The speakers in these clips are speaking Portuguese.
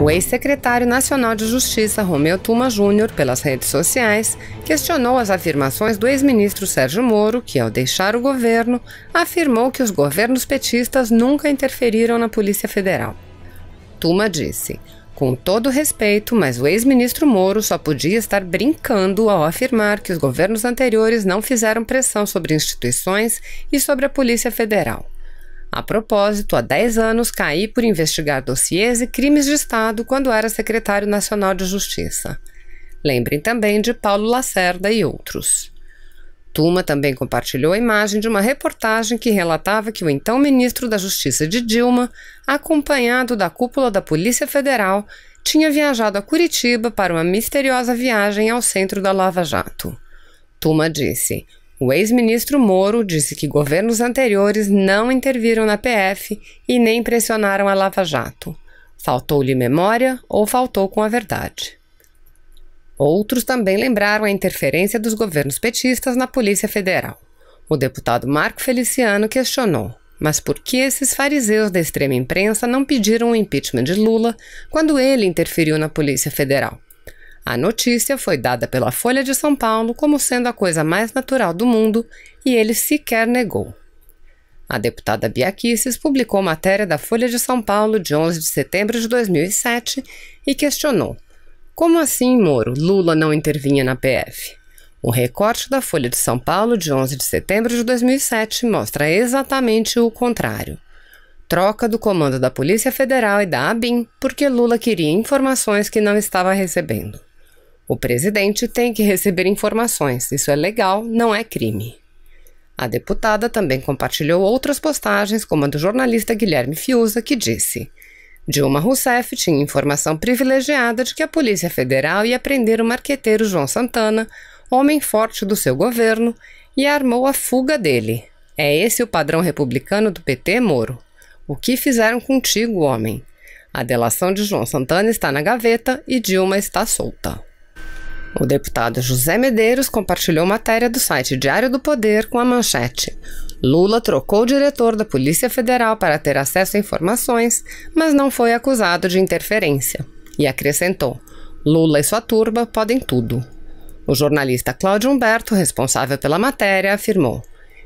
O ex-secretário nacional de Justiça, Romeu Tuma Júnior, pelas redes sociais, questionou as afirmações do ex-ministro Sérgio Moro, que, ao deixar o governo, afirmou que os governos petistas nunca interferiram na Polícia Federal. Tuma disse: "Com todo respeito, mas o ex-ministro Moro só podia estar brincando ao afirmar que os governos anteriores não fizeram pressão sobre instituições e sobre a Polícia Federal. A propósito, há 10 anos caí por investigar dossiês e crimes de Estado quando era secretário nacional de Justiça. Lembrem também de Paulo Lacerda e outros." Tuma também compartilhou a imagem de uma reportagem que relatava que o então ministro da Justiça de Dilma, acompanhado da cúpula da Polícia Federal, tinha viajado a Curitiba para uma misteriosa viagem ao centro da Lava Jato. Tuma disse: "O ex-ministro Moro disse que governos anteriores não interviram na PF e nem pressionaram a Lava Jato. Faltou-lhe memória ou faltou com a verdade." Outros também lembraram a interferência dos governos petistas na Polícia Federal. O deputado Marco Feliciano questionou: "Mas por que esses fariseus da extrema imprensa não pediram o impeachment de Lula quando ele interferiu na Polícia Federal?" A notícia foi dada pela Folha de São Paulo como sendo a coisa mais natural do mundo e ele sequer negou. A deputada Bia Kicis publicou matéria da Folha de São Paulo de 11 de setembro de 2007 e questionou: "Como assim, Moro, Lula não intervinha na PF?" O recorte da Folha de São Paulo de 11 de setembro de 2007 mostra exatamente o contrário. Troca do comando da Polícia Federal e da ABIN porque Lula queria informações que não estava recebendo. O presidente tem que receber informações, isso é legal, não é crime. A deputada também compartilhou outras postagens, como a do jornalista Guilherme Fiuza, que disse: "Dilma Rousseff tinha informação privilegiada de que a Polícia Federal ia prender o marqueteiro João Santana, homem forte do seu governo, e armou a fuga dele. É esse o padrão republicano do PT, Moro? O que fizeram contigo, homem? A delação de João Santana está na gaveta e Dilma está solta." O deputado José Medeiros compartilhou matéria do site Diário do Poder com a manchete: "Lula trocou o diretor da Polícia Federal para ter acesso a informações, mas não foi acusado de interferência." E acrescentou: "Lula e sua turba podem tudo." O jornalista Cláudio Humberto, responsável pela matéria, afirmou: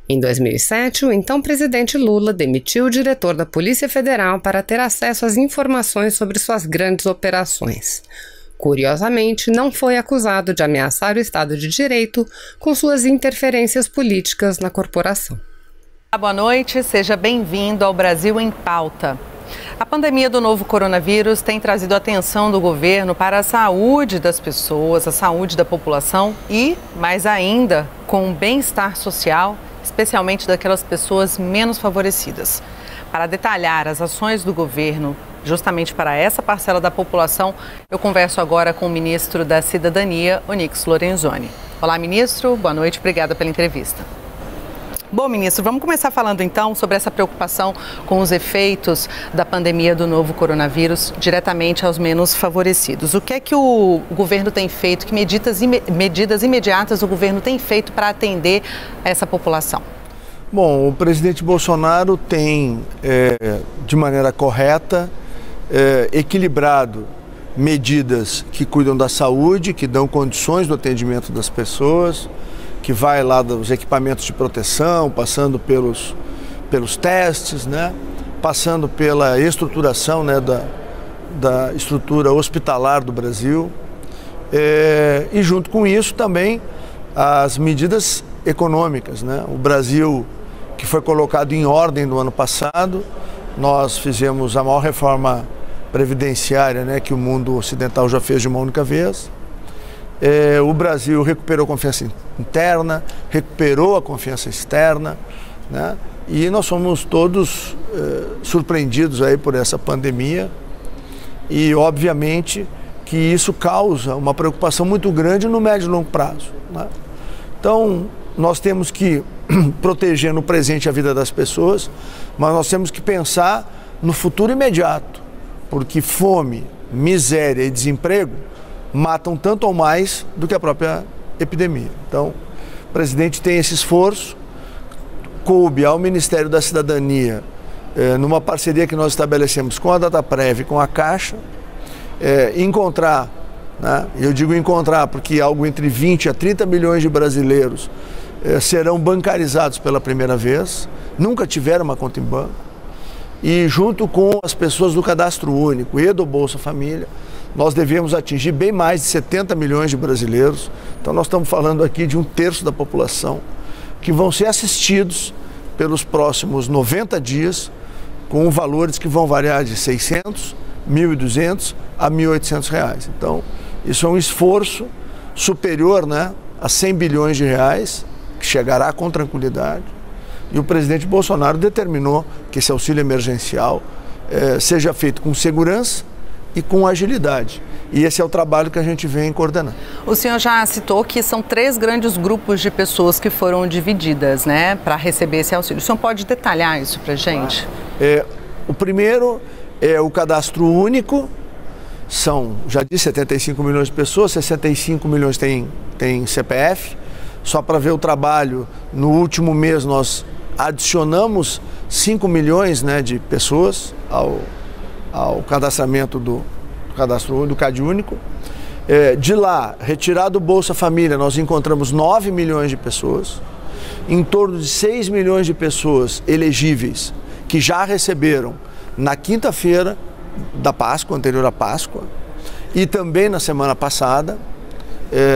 "Em 2007, o então presidente Lula demitiu o diretor da Polícia Federal para ter acesso às informações sobre suas grandes operações. Curiosamente, não foi acusado de ameaçar o Estado de Direito com suas interferências políticas na corporação." Boa noite, seja bem-vindo ao Brasil em Pauta. A pandemia do novo coronavírus tem trazido a atenção do governo para a saúde das pessoas, a saúde da população e, mais ainda, com o bem-estar social, especialmente daquelas pessoas menos favorecidas. Para detalhar as ações do governo justamente para essa parcela da população, eu converso agora com o ministro da Cidadania, Onyx Lorenzoni. Olá, ministro, boa noite, obrigada pela entrevista. Bom, ministro, vamos começar falando então sobre essa preocupação com os efeitos da pandemia do novo coronavírus diretamente aos menos favorecidos. O que é que o governo tem feito, que medidas imediatas o governo tem feito para atender essa população? Bom, o presidente Bolsonaro tem, de maneira correta, equilibrado medidas que cuidam da saúde, que dão condições do atendimento das pessoas, que vai lá dos equipamentos de proteção, passando pelos testes, né? Passando pela estruturação, né, da estrutura hospitalar do Brasil. E junto com isso também as medidas econômicas, né? O Brasil, que foi colocado em ordem no ano passado, nós fizemos a maior reforma previdenciária, né, que o mundo ocidental já fez de uma única vez. O Brasil recuperou a confiança interna, recuperou a confiança externa, né? E nós fomos todos surpreendidos aí por essa pandemia e, obviamente, que isso causa uma preocupação muito grande no médio e longo prazo, né? Então, nós temos que proteger no presente a vida das pessoas, mas nós temos que pensar no futuro imediato, porque fome, miséria e desemprego matam tanto ou mais do que a própria epidemia. Então, o presidente tem esse esforço, coube ao Ministério da Cidadania, numa parceria que nós estabelecemos com a Dataprev e com a Caixa, encontrar, né? Eu digo encontrar porque algo entre 20 a 30 milhões de brasileiros serão bancarizados pela primeira vez, nunca tiveram uma conta em banco, e junto com as pessoas do Cadastro Único e do Bolsa Família, nós devemos atingir bem mais de 70 milhões de brasileiros. Então nós estamos falando aqui de 1/3 da população que vão ser assistidos pelos próximos 90 dias com valores que vão variar de 600, 1.200 a 1.800 reais. Então isso é um esforço superior, né, a 100 bilhões de reais, que chegará com tranquilidade. E o presidente Bolsonaro determinou que esse auxílio emergencial seja feito com segurança e com agilidade. E esse é o trabalho que a gente vem coordenando. O senhor já citou que são 3 grandes grupos de pessoas que foram divididas, né, para receber esse auxílio. O senhor pode detalhar isso para a gente? O primeiro é o Cadastro Único. São, já disse, 75 milhões de pessoas, 65 milhões tem CPF. Só para ver o trabalho, no último mês nós adicionamos 5 milhões, né, de pessoas ao cadastramento do Cadastro Único, do CAD Único. De lá, retirado do Bolsa Família, nós encontramos 9 milhões de pessoas, em torno de 6 milhões de pessoas elegíveis que já receberam na quinta-feira da Páscoa, anterior à Páscoa, e também na semana passada,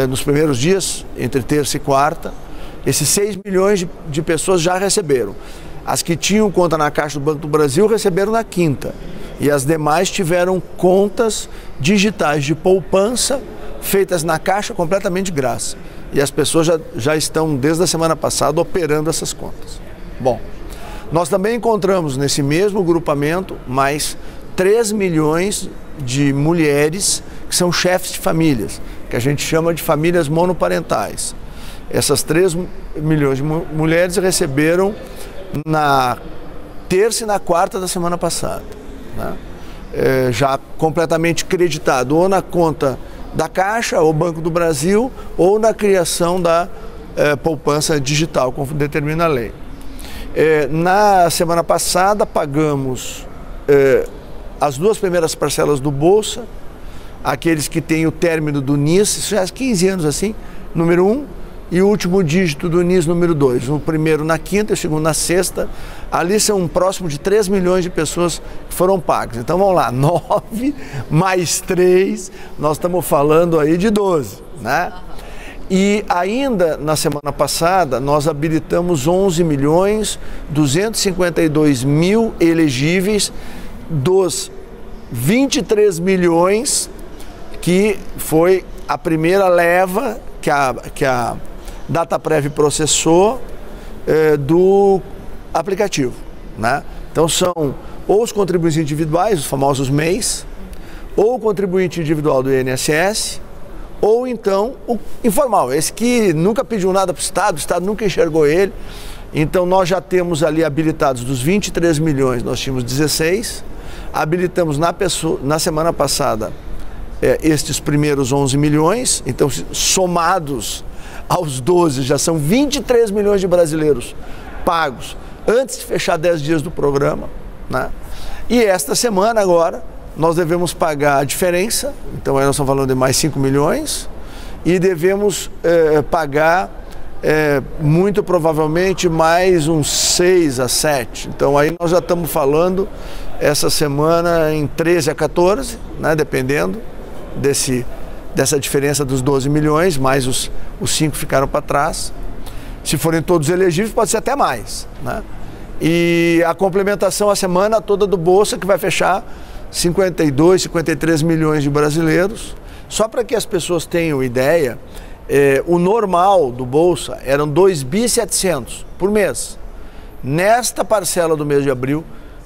nos primeiros dias, entre terça e quarta. Esses 6 milhões de pessoas já receberam. As que tinham conta na Caixa do Banco do Brasil receberam na quinta. E as demais tiveram contas digitais de poupança feitas na Caixa completamente de graça. E as pessoas já estão, desde a semana passada, operando essas contas. Bom, nós também encontramos nesse mesmo grupamento mais 3 milhões de mulheres que são chefes de famílias, que a gente chama de famílias monoparentais. Essas 3 milhões de mulheres receberam na terça e na quarta da semana passada, né? Já completamente creditado ou na conta da Caixa, ou Banco do Brasil, ou na criação da poupança digital, como determina a lei. Na semana passada pagamos as 2 primeiras parcelas do Bolsa, aqueles que têm o término do NIS, isso já há 15 anos assim, número 1, e o último dígito do NIS, número 2. O primeiro na quinta, o segundo na sexta. Ali são próximo de 3 milhões de pessoas que foram pagas. Então vamos lá, 9 mais 3, nós estamos falando aí de 12, né? E ainda na semana passada nós habilitamos 11.252.000 elegíveis dos 23 milhões que foi a primeira leva que a Dataprev processou do aplicativo, né? Então são ou os contribuintes individuais, os famosos MEIs, ou o contribuinte individual do INSS, ou então o informal, esse que nunca pediu nada para o Estado nunca enxergou ele. Então nós já temos ali habilitados dos 23 milhões, nós tínhamos 16, habilitamos na semana passada estes primeiros 11 milhões, então somados aos 12 já são 23 milhões de brasileiros pagos antes de fechar 10 dias do programa, né? E esta semana agora nós devemos pagar a diferença, então aí nós estamos falando de mais 5 milhões e devemos pagar muito provavelmente mais uns 6 a 7. Então aí nós já estamos falando essa semana em 13 a 14, né, dependendo dessa diferença dos 12 milhões, mais os 5 ficaram para trás. Se forem todos elegíveis, pode ser até mais, né? E a complementação a semana toda do Bolsa, que vai fechar 52, 53 milhões de brasileiros. Só para que as pessoas tenham ideia, o normal do Bolsa eram 2.700 por mês. Nesta parcela do mês de abril,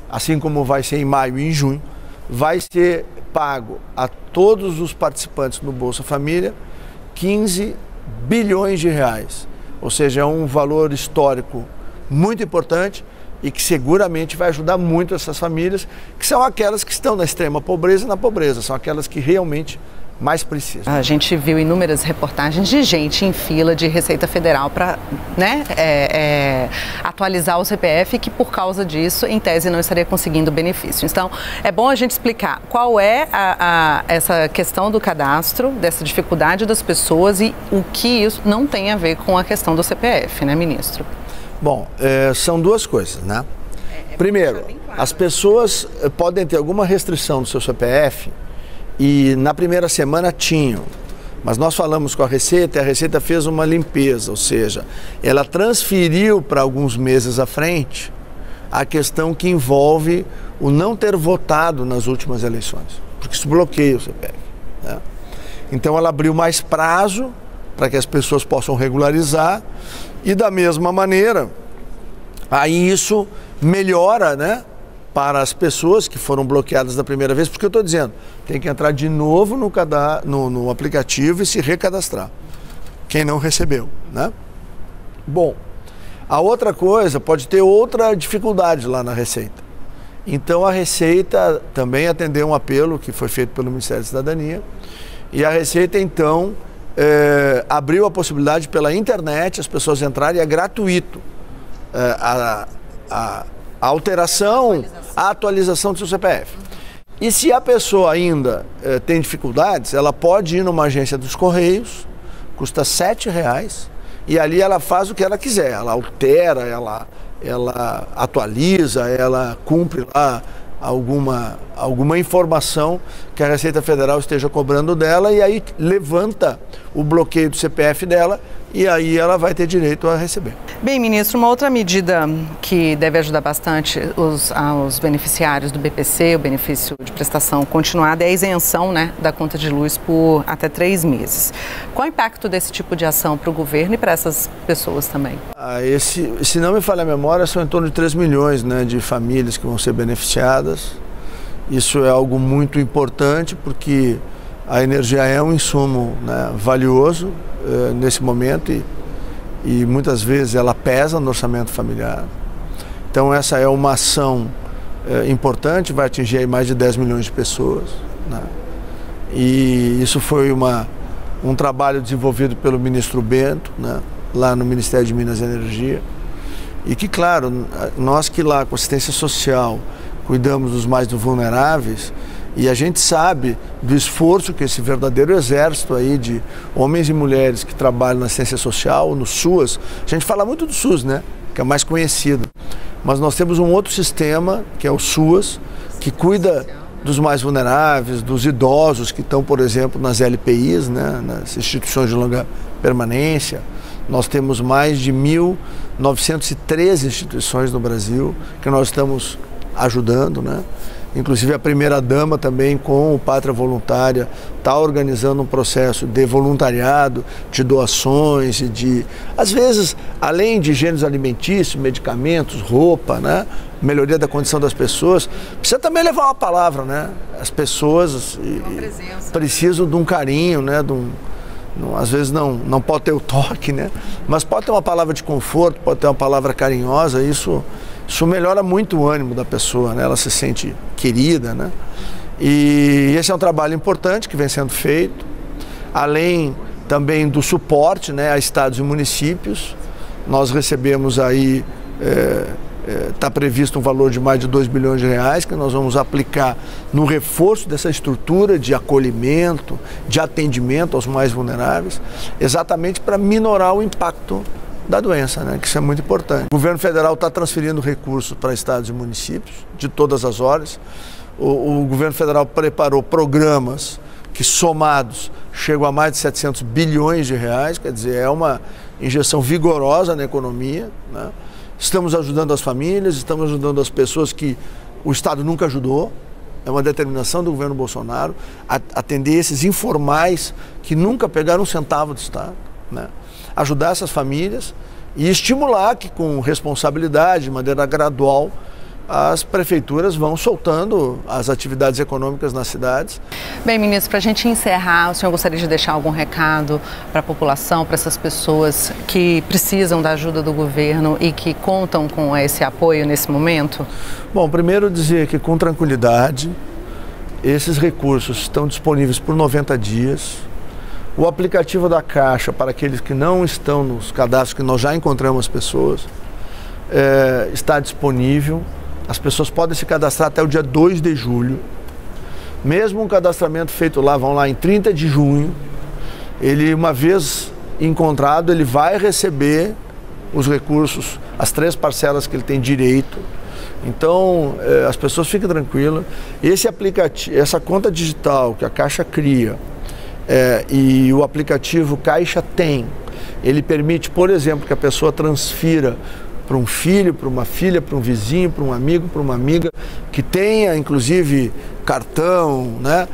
assim como vai ser em maio e em junho, vai ser pago a todos os participantes do Bolsa Família 15 bilhões de reais. Ou seja, é um valor histórico muito importante e que seguramente vai ajudar muito essas famílias, que são aquelas que estão na extrema pobreza e na pobreza, são aquelas que realmente mais precisa. A gente viu inúmeras reportagens de gente em fila de Receita Federal para, né, atualizar o CPF, que por causa disso, em tese, não estaria conseguindo benefício. Então, é bom a gente explicar qual é essa questão do cadastro, dessa dificuldade das pessoas e o que isso não tem a ver com a questão do CPF, né, ministro? Bom, são duas coisas, né? Primeiro, as pessoas podem ter alguma restrição no seu CPF e na primeira semana tinham, mas nós falamos com a Receita e a Receita fez uma limpeza, ou seja, ela transferiu para alguns meses à frente a questão que envolve o não ter votado nas últimas eleições, porque isso bloqueia o CPF, né? Então ela abriu mais prazo para que as pessoas possam regularizar e da mesma maneira, aí isso melhora, né, para as pessoas que foram bloqueadas da primeira vez, porque eu estou dizendo, tem que entrar de novo no aplicativo e se recadastrar, quem não recebeu, né? Bom, a outra coisa, pode ter outra dificuldade lá na Receita. Então a Receita também atendeu um apelo que foi feito pelo Ministério da Cidadania e a Receita então abriu a possibilidade pela internet as pessoas entrarem, é gratuito a alteração, a atualização do seu CPF. E se a pessoa ainda tem dificuldades, ela pode ir numa agência dos Correios, custa R$7, e ali ela faz o que ela quiser, ela altera, ela atualiza, ela cumpre lá alguma informação que a Receita Federal esteja cobrando dela e aí levanta o bloqueio do CPF dela e aí ela vai ter direito a receber. Bem, ministro, uma outra medida que deve ajudar bastante os beneficiários do BPC, o benefício de prestação continuada, é a isenção, né, da conta de luz por até 3 meses. Qual o impacto desse tipo de ação para o governo e para essas pessoas também? Se não me falha a memória, são em torno de 3 milhões, né, de famílias que vão ser beneficiadas. Isso é algo muito importante porque a energia é um insumo, né, valioso nesse momento e muitas vezes ela pesa no orçamento familiar. Então essa é uma ação importante, vai atingir aí mais de 10 milhões de pessoas, né? E isso foi um trabalho desenvolvido pelo ministro Bento, né, lá no Ministério de Minas e Energia. E que, claro, nós que lá com assistência social cuidamos dos mais vulneráveis, e a gente sabe do esforço que esse verdadeiro exército aí de homens e mulheres que trabalham na assistência social, no SUAS, a gente fala muito do SUS, né, que é mais conhecido, mas nós temos um outro sistema, que é o SUAS, que cuida dos mais vulneráveis, dos idosos que estão, por exemplo, nas LPIs, né, nas instituições de longa permanência. Nós temos mais de 1.913 instituições no Brasil que nós estamos ajudando, né? Inclusive a primeira-dama também, com o Pátria Voluntária, está organizando um processo de voluntariado, de doações e de, às vezes, além de gêneros alimentícios, medicamentos, roupa, né? Melhoria da condição das pessoas, precisa também levar uma palavra, né? As pessoas precisam de um carinho, né? Às vezes não pode ter o toque, né? Mas pode ter uma palavra de conforto, pode ter uma palavra carinhosa, isso melhora muito o ânimo da pessoa, né? Ela se sente querida, né? E esse é um trabalho importante que vem sendo feito, além também do suporte, né, a estados e municípios. Nós recebemos aí, está previsto um valor de mais de 2 bilhões de reais que nós vamos aplicar no reforço dessa estrutura de acolhimento, de atendimento aos mais vulneráveis, exatamente para minorar o impacto da doença, né? Que isso é muito importante. O governo federal está transferindo recursos para estados e municípios de todas as ordens. O governo federal preparou programas que somados chegam a mais de 700 bilhões de reais, quer dizer, é uma injeção vigorosa na economia, né? Estamos ajudando as famílias, estamos ajudando as pessoas que o Estado nunca ajudou. É uma determinação do governo Bolsonaro atender esses informais que nunca pegaram um centavo do Estado, né? Ajudar essas famílias e estimular que, com responsabilidade, de maneira gradual, as prefeituras vão soltando as atividades econômicas nas cidades. Bem, ministro, para a gente encerrar, o senhor gostaria de deixar algum recado para a população, para essas pessoas que precisam da ajuda do governo e que contam com esse apoio nesse momento? Bom, primeiro dizer que com tranquilidade, Esses recursos estão disponíveis por 90 dias. O aplicativo da Caixa, para aqueles que não estão nos cadastros, que nós já encontramos as pessoas, está disponível. As pessoas podem se cadastrar até o dia 2 de julho. Mesmo um cadastramento feito lá, vão lá em 30 de junho, ele, uma vez encontrado, ele vai receber os recursos, as 3 parcelas que ele tem direito. Então, as pessoas fiquem tranquilas. Esse aplicativo, essa conta digital que a Caixa cria e o aplicativo Caixa Tem, ele permite, por exemplo, que a pessoa transfira para um filho, para uma filha, para um vizinho, para um amigo, para uma amiga, que tenha, inclusive, cartão, né,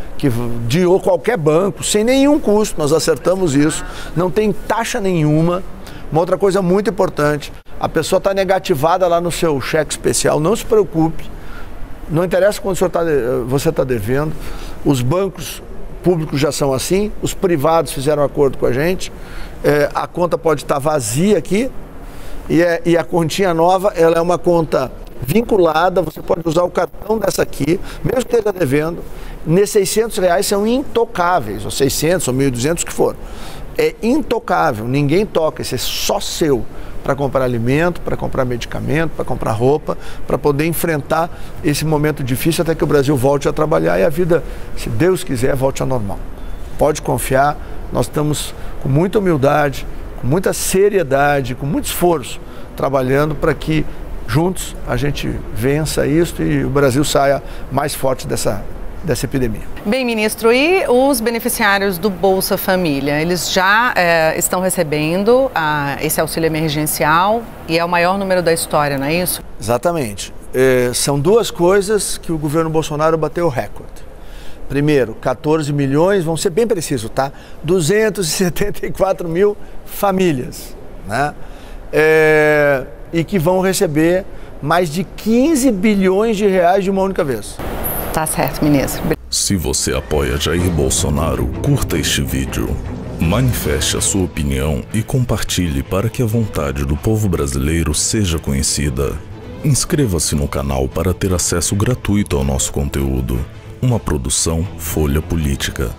de ou qualquer banco, sem nenhum custo. Nós acertamos isso, não tem taxa nenhuma. Uma outra coisa muito importante, a pessoa está negativada lá no seu cheque especial, não se preocupe, não interessa quando você está devendo, os bancos públicos já são assim, os privados fizeram acordo com a gente, a conta pode estar vazia aqui, e a continha nova, ela é uma conta vinculada, você pode usar o cartão dessa aqui, mesmo que esteja devendo, nesses R$600 são intocáveis, ou 600 ou 1.200, o que for. É intocável, ninguém toca, isso é só seu, para comprar alimento, para comprar medicamento, para comprar roupa, para poder enfrentar esse momento difícil até que o Brasil volte a trabalhar e a vida, se Deus quiser, volte ao normal. Pode confiar, nós estamos com muita humildade, com muita seriedade, com muito esforço, trabalhando para que juntos a gente vença isso e o Brasil saia mais forte dessa epidemia. Bem, ministro, e os beneficiários do Bolsa Família? Eles já estão recebendo esse auxílio emergencial e é o maior número da história, não é isso? Exatamente. São 2 coisas que o governo Bolsonaro bateu o recorde. Primeiro, 14 milhões, vamos ser bem precisos, tá? 274 mil famílias, né? E que vão receber mais de 15 bilhões de reais de uma única vez. Tá certo, ministro. Se você apoia Jair Bolsonaro, curta este vídeo, manifeste a sua opinião e compartilhe para que a vontade do povo brasileiro seja conhecida. Inscreva-se no canal para ter acesso gratuito ao nosso conteúdo. Uma produção Folha Política.